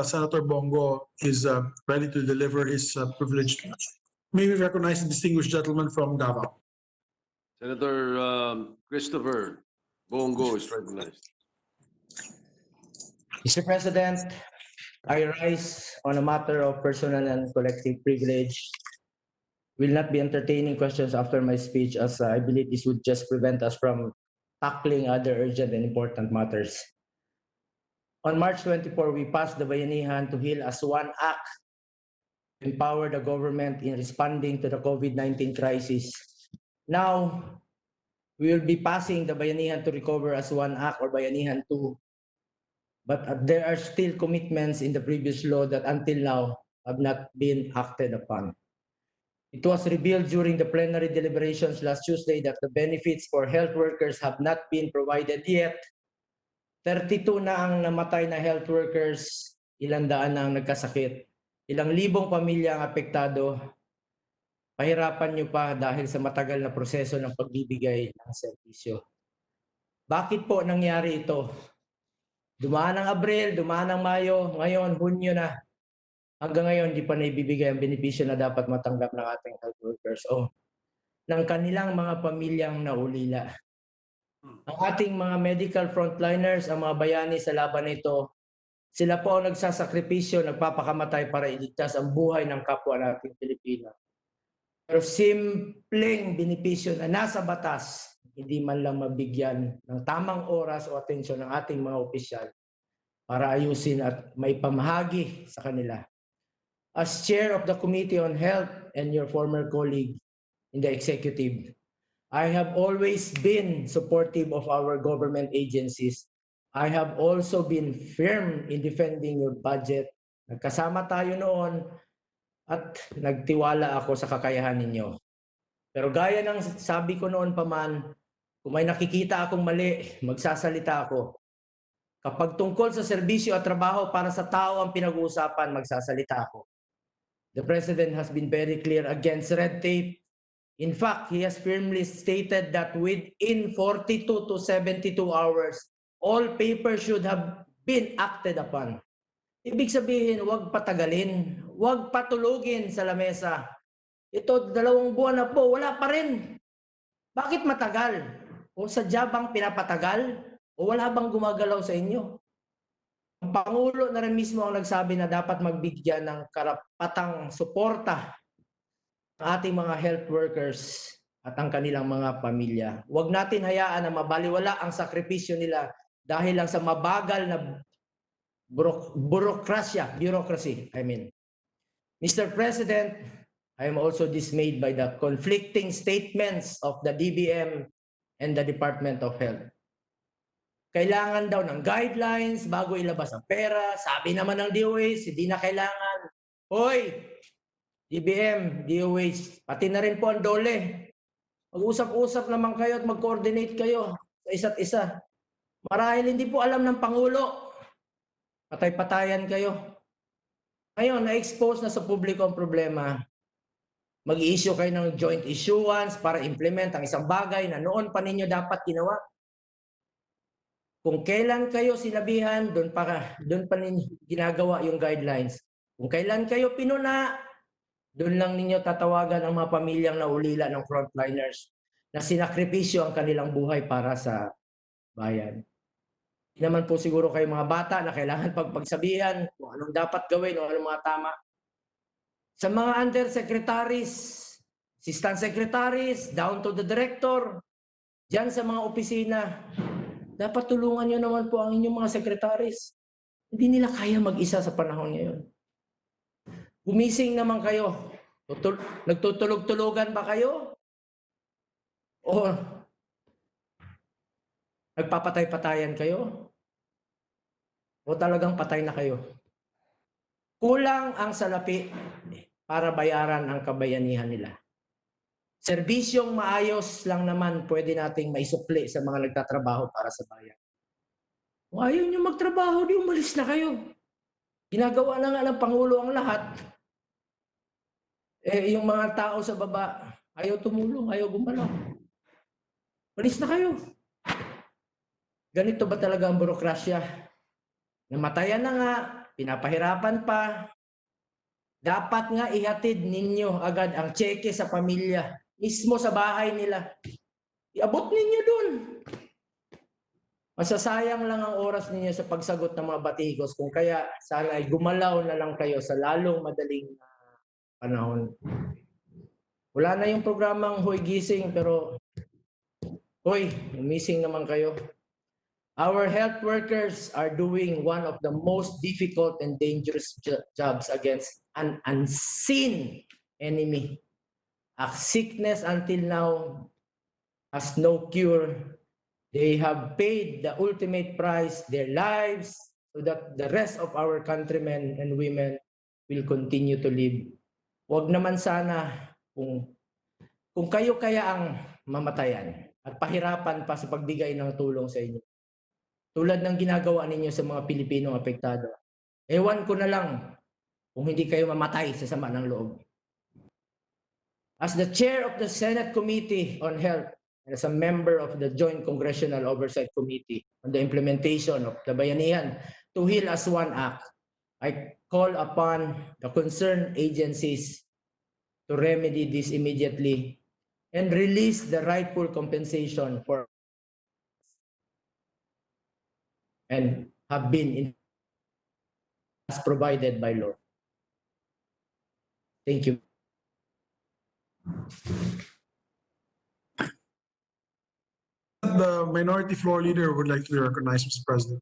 Senator Bongo is ready to deliver his privileged speech. May we recognize the distinguished gentleman from Davao. Senator Christopher Bongo is recognized. Mr. President, I rise on a matter of personal and collective privilege. Will not be entertaining questions after my speech, as I believe this would just prevent us from tackling other urgent and important matters. On March 24, we passed the Bayanihan to Heal as one act to empower the government in responding to the COVID-19 crisis. Now, we will be passing the Bayanihan to Recover as one act, or Bayanihan 2. But there are still commitments in the previous law that until now have not been acted upon. It was revealed during the plenary deliberations last Tuesday that the benefits for health workers have not been provided yet. 32 na ang namatay na health workers, ilang daan na ang nagkasakit, ilang libong pamilya ang apektado. Pahirapan nyo pa dahil sa matagal na proseso ng pagbibigay ng serbisyo. Bakit po nangyari ito? Dumaan ang Abril, dumaan ang Mayo, ngayon Hunyo na. Hanggang ngayon, di pa naibibigay ang benepisyo na dapat matanggap ng ating health workers o ng kanilang mga pamilyang naulila. Ang ating mga medical frontliners, ang mga bayani sa laban nito, sila po ang nagsasakripisyo, nagpapakamatay para iligtas ang buhay ng kapwa nating Pilipino. Pero simpleng benepisyo na nasa batas, hindi man lang mabigyan ng tamang oras o atensyon ng ating mga opisyal para ayusin at may pamahagi sa kanila. As chair of the Committee on Health and your former colleague in the executive, I have always been supportive of our government agencies. I have also been firm in defending your budget. Nagkasama tayo noon at nagtiwala ako sa kakayahan ninyo. Pero gaya ng sabi ko noon pa man, kung may nakikita akong mali, magsasalita ako. Kapag tungkol sa serbisyo at trabaho para sa tao ang pinag-uusapan, magsasalita ako. The President has been very clear against red tape. In fact, he has firmly stated that within 42 to 72 hours, all papers should have been acted upon. Ibig sabihin, huwag patagalin, huwag patulugin sa lamesa. Ito, 2 buwan na po, wala pa rin. Bakit matagal? O sadya bang pinapatagal? O wala bang gumagalaw sa inyo? Ang Pangulo na rin mismo ang nagsabi na dapat magbigyan ng karapatang suporta ang ating mga health workers at ang kanilang mga pamilya. Huwag natin hayaan na mabaliwala ang sakripisyo nila dahil lang sa mabagal na bureaucracy. Mr. President, I am also dismayed by the conflicting statements of the DBM and the Department of Health. Kailangan daw ng guidelines bago ilabas ang pera. Sabi naman ng DOH, hindi na kailangan. Hoy, DBM, DOH, pati na rin po ang DOLE. Mag-usap-usap naman kayo at mag-coordinate kayo sa isa't isa. Marahil hindi po alam ng Pangulo. Patay-patayan kayo. Ngayon, na-expose na sa publiko ang problema. Mag-i-issue kayo ng joint issuance para implement ang isang bagay na noon pa ninyo dapat ginawa. Kung kailan kayo sinabihan, doon pa ninyo ginagawa yung guidelines. Kung kailan kayo pinuna, doon lang ninyo tatawagan ang mga pamilyang naulila ng frontliners na sinakripisyo ang kanilang buhay para sa bayan. Hindi naman po siguro kayo mga bata na kailangan pagsabihan kung anong dapat gawin o anong mga tama. Sa mga undersecretaries, assistant secretaries, down to the director, dyan sa mga opisina, dapat tulungan nyo naman po ang inyong mga secretaries. Hindi nila kaya mag-isa sa panahon ngayon. Gumising naman kayo. Nagtutulog-tulogan ba kayo? O nagpapatay-patayan kayo? O talagang patay na kayo? Kulang ang salapi para bayaran ang kabayanihan nila. Serbisyong maayos lang naman pwede nating maisukli sa mga nagtatrabaho para sa bayan. Kung ayaw nyo magtrabaho, di umalis na kayo. Ginagawa na nga ng Pangulo ang lahat. Yung mga tao sa baba, ayaw tumulong, ayaw gumalaw. Umalis na kayo. Ganito ba talaga ang burokrasya? Namatayan na nga, pinapahirapan pa. Dapat nga ihatid ninyo agad ang cheque sa pamilya, mismo sa bahay nila. Iabot ninyo dun. Masasayang lang ang oras ninyo sa pagsagot ng mga batikos, kung kaya sana ay gumalaw na lang kayo sa lalong madaling panahon. Wala na yung programang Hoy Gising, pero hoy, umising naman kayo. Our health workers are doing one of the most difficult and dangerous jobs against an unseen enemy. A sickness until now has no cure. They have paid the ultimate price, their lives, so that the rest of our countrymen and women will continue to live. Huwag naman sana kung kayo kaya ang mamatayan at pahirapan pa sa pagbigay ng tulong sa inyo. Tulad ng ginagawa ninyo sa mga Pilipinong apektado. Ewan ko na lang kung hindi kayo mamatay sa sama ng loob. As the chair of the Senate Committee on Health and as a member of the Joint Congressional Oversight Committee on the implementation of the Bayanihan to Heal as One Act, I call upon the concerned agencies to remedy this immediately and release the rightful compensation for and have been as provided by law. Thank you. The minority floor leader would like to be recognized, Mr. President.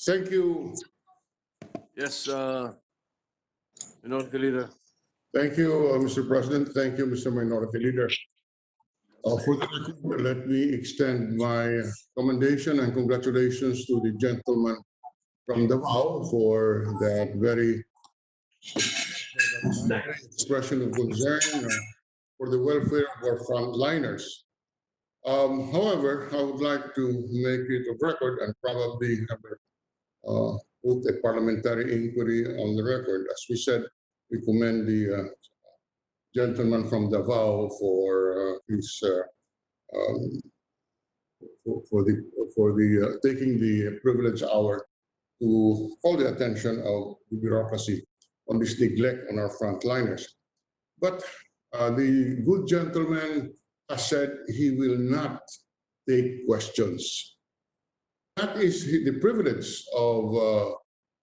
Thank you. Yes, Minority Leader. Thank you, Mr. President. Thank you, Mr. Minority Leader. For the record, let me extend my commendation and congratulations to the gentleman from Davao for that very expression of concern for the welfare of our frontliners. However, I would like to make it a record and probably put a parliamentary inquiry on the record. As we said, we commend the gentleman from Davao for his taking the privileged hour to call the attention of the bureaucracy on this neglect on our frontliners. But the good gentleman has said he will not take questions. That is the privilege of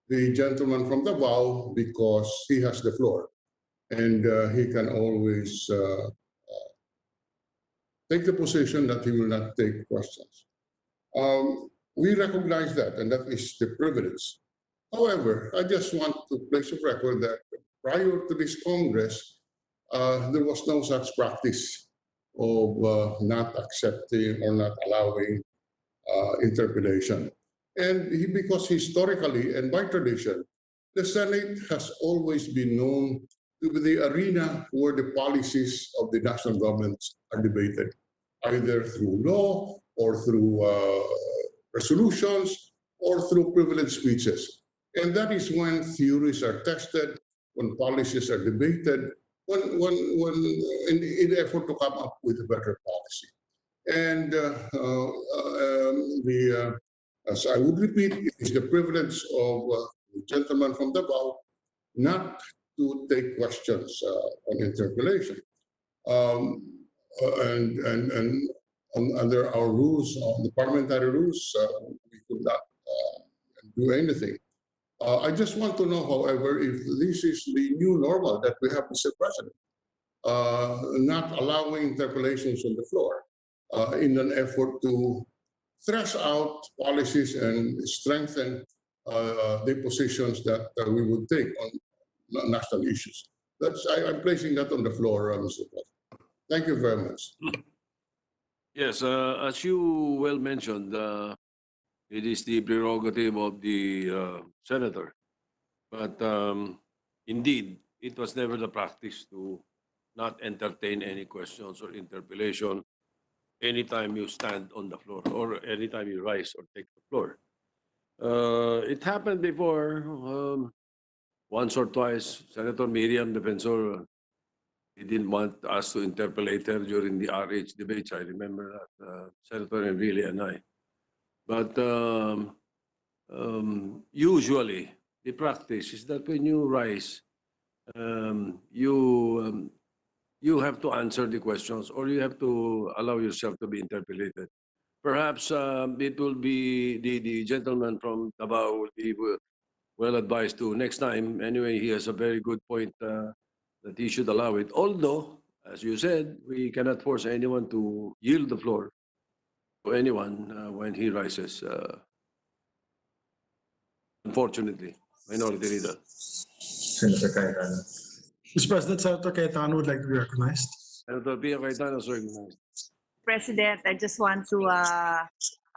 the gentleman from Davao because he has the floor and he can always take the position that he will not take questions. We recognize that, and that is the privilege. However, I just want to place a record that prior to this Congress, there was no such practice of not accepting or not allowing interpellation. And because historically and by tradition, the Senate has always been known to be the arena where the policies of the national governments are debated, either through law or through resolutions or through privileged speeches. And that is when theories are tested, when policies are debated, when in the effort to come up with a better policy. And as I would repeat, it is the privilege of the gentleman from Davao not to take questions on interpellation. And under our rules, the parliamentary rules, we could not do anything. I just want to know, however, if this is the new normal that we have, Mr. President, not allowing interpellations on the floor in an effort to thresh out policies and strengthen the positions that we would take on national issues. I'm placing that on the floor, Mr. President. Thank you very much. Yes, as you well mentioned, it is the prerogative of the senator. But indeed, it was never the practice to not entertain any questions or interpellation anytime you stand on the floor or anytime you rise or take the floor. It happened before, once or twice. Senator Miriam Defensor, he didn't want us to interpellate her during the RH debates. I remember that, Senator Enrile and I. But usually the practice is that when you rise, you have to answer the questions or you have to allow yourself to be interpolated. Perhaps it will be the gentleman from Davao will be well advised to next time. Anyway, he has a very good point that he should allow it. Although, as you said, we cannot force anyone to yield the floor to anyone when he rises. Unfortunately, Minority Leader. Senator Cayetano. Mr. President, Senator Cayetano would like to be recognized. Senator Pia Cayetano is recognized. President, I just want to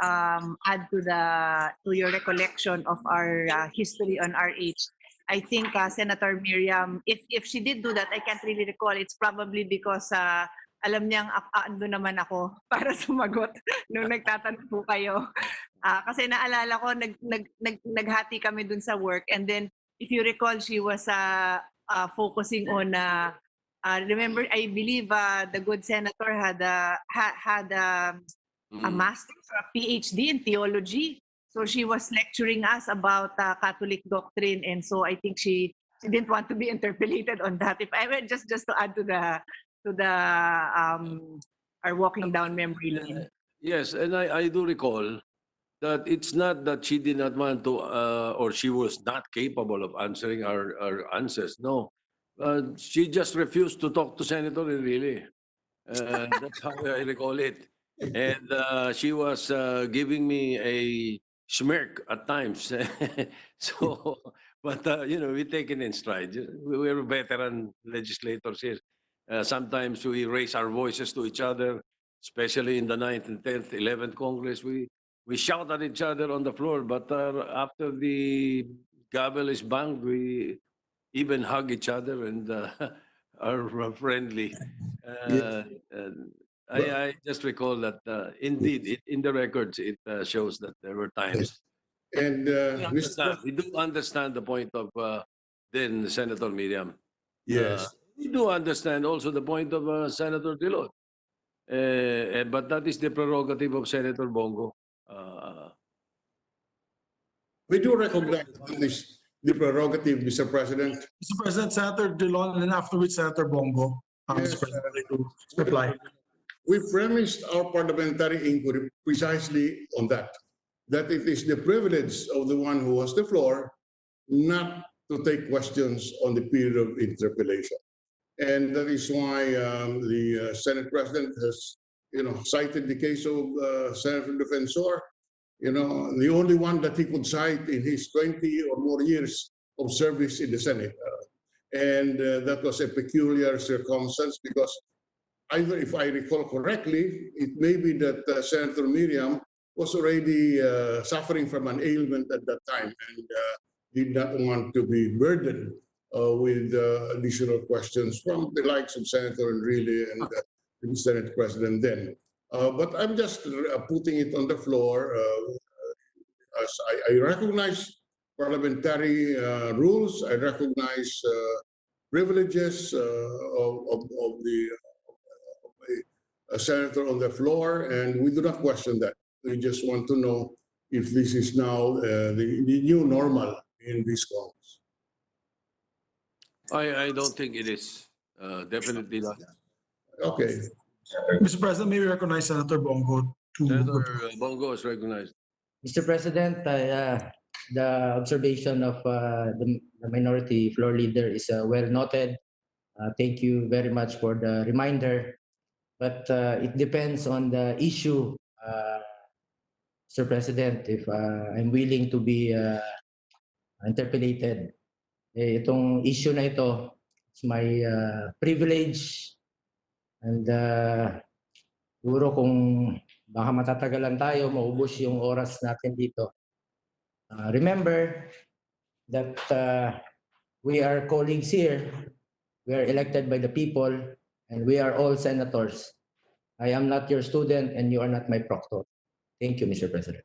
add to your recollection of our history on RH. I think Senator Miriam, if she did do that, I can't really recall. It's probably because alam niyang ando naman ako para sumagot nung nagtatanong po kayo. Kasi naalala ko naghati kami dun sa work, and then if you recall, she was focusing on remember, I believe the good senator had a master's or a PhD in theology. So she was lecturing us about Catholic doctrine, and so I think she didn't want to be interpolated on that. If I were just to add to the our walking down memory lane. Yes, and I do recall that it's not that she did not want to or she was not capable of answering our answers. No, she just refused to talk to Senator really. That's how I recall it. And she was giving me a smirk at times. So, but we take it in stride. We're veteran legislators here. Sometimes we raise our voices to each other, especially in the 9th and 10th, 11th Congress. We shout at each other on the floor, but after the gavel is banged, we even hug each other and are friendly. I just recall that indeed, in the records, it shows that there were times. And We do understand the point of then Senator Miriam. yes, We do understand also the point of Senator Dilot. But that is the prerogative of Senator Bongo. we do recognize this the prerogative, Mr. President. Mr. President, Senator Dillon, and then afterwards Senator Bongo. Yes, Mr. President, would like to reply. We premised our parliamentary inquiry precisely on that it is the privilege of the one who has the floor not to take questions on the period of interpellation. And that is why the Senate President has, cited the case of Senator Defensor, the only one that he could cite in his 20 or more years of service in the Senate. And that was a peculiar circumstance because either, if I recall correctly, it may be that Senator Miriam was already suffering from an ailment at that time and did not want to be burdened with additional questions from the likes of Senator Enrile and the Senate President then. But I'm just putting it on the floor. As I recognize parliamentary rules, I recognize privileges of a senator on the floor, and we do not question that. We just want to know if this is now the new normal in this Congress. I don't think it is. Definitely not. Okay. Mr. President, may we recognize Senator Bongo to Senator Bongo is recognized. Mr. President, the observation of the minority floor leader is well noted. Thank you very much for the reminder. But it depends on the issue, Mr. President, if I'm willing to be interpellated. Itong issue na ito, it's my privilege, and siguro kung baka matatagalan tayo, maubos yung oras natin dito. Remember that we are colleagues here. We are elected by the people, and we are all senators. I am not your student, and you are not my proctor. Thank you, Mr. President.